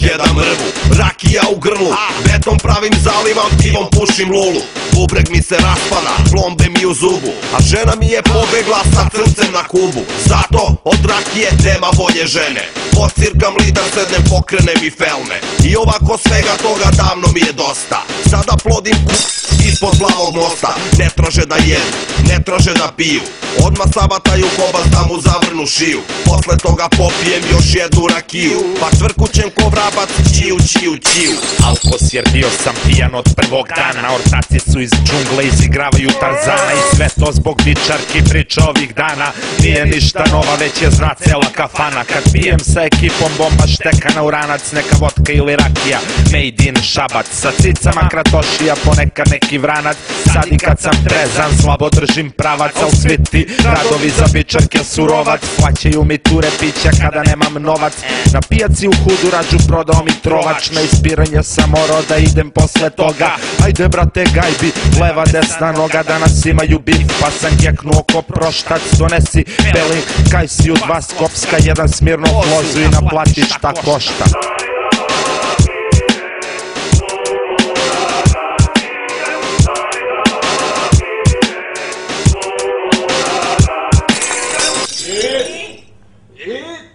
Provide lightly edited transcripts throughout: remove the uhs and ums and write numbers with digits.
heda mrvu, rakija u grlu, beton pravim zalivam, pivom pušim lulu. Bubreg mi se raspada, plombe mi u zubu, a žena mi je pobegla sa crncem na Kubu. Zato od rakije nema bolje žene, pocirkam lider, sednem, pokrenem i felme. I ovako svega toga davno mi je dosta. Sada plodim ispod plavog mosta. Ne traže da jedu, ne traže da piju, odmah sabataju kobas da mu zavrnu šiju. Posle toga popijem još jednu rakiju, pa cvrkućem ko vrabac, čiju, čiju, čiju. Alkos jer bio sam pijan od prvog dana, ortaci su iz džungle, izigravaju Tarzana. I sve to zbog dičarki priča ovih dana. Nije ništa nova, već je zna cela kafana. Kad pijem sa ekipom bomba šteka na uranac, neka vodka ili rakija, made in Šabac. Sa cicama kratošija, ponekad neki vranac. Sad i kad sam trezan, slabo držim pravac, al svi ti radovi za bičarke surovac. Plaćaju mi ture pića kada nemam novac, na pijaci u Hudurađu prodao mi trovač. Na ispiranje sam morao da idem posle toga. Ajde brate gajbi, leva desna noga, danas imaju bif, pa sam jeknuo ko proštac. Donesi beli kajsiju, dva skopska, jedan smirno lozu i naplati šta košta.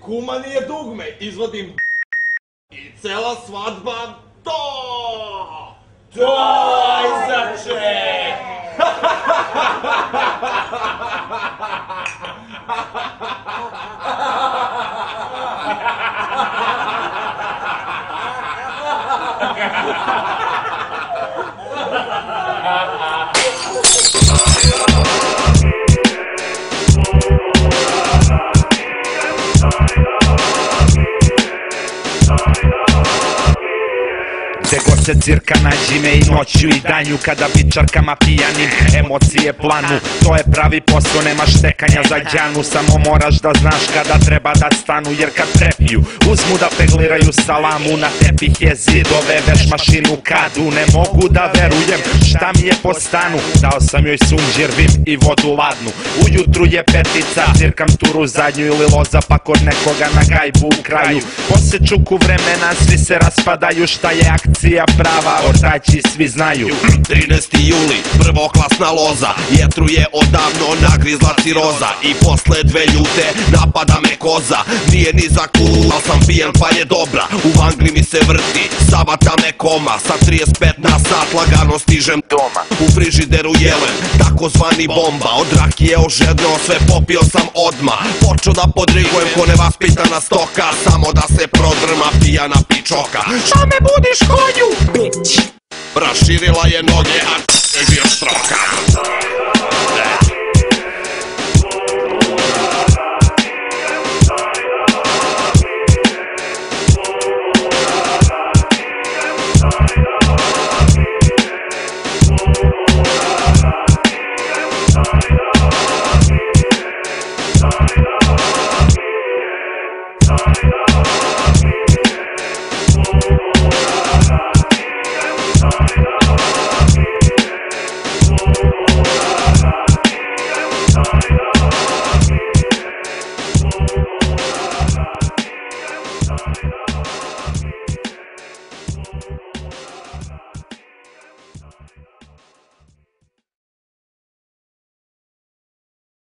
Kuma nije dugme, izvodim i cela svadba to! To, izače! Gde god se cirka nađi me i noću i danju, kada bičarkama pijanim emocije planu. To je pravi posao, nema štekanja za đanu, samo moraš da znaš kada treba da stanu. Jer kad trepiju, uzmu da pegliraju salamu, na tepih je zidove, veš mašinu kadu. Ne mogu da verujem šta mi je po stanu, dao sam joj sunđer, vim i vodu ladnu. Ujutru je petica, cirkam turu zadnju ili loza, pa kod nekoga na gajbu u kraju. Posle čuku vremena svi se raspadaju, šta je akcija prava, ortaći svi znaju. 13. juli, prvoklasna loza, jetru je odavno nagrizla ciroza. I posle dve ljute napada me koza, nije ni za kul, al sam pijen pa je dobra. U vangli mi se vrti, sabata me koma, sa 35 na sat lagano stižem doma. U frižideru jelen, takozvani bomba, od rakije ožedneo sve popio sam odma. Počeo da podrigujem ko nevaspitana stoka, samo da se prodrma pijana pičoka. Šta me budiš konju, bitch? Raširila je noge, a je bio štroka.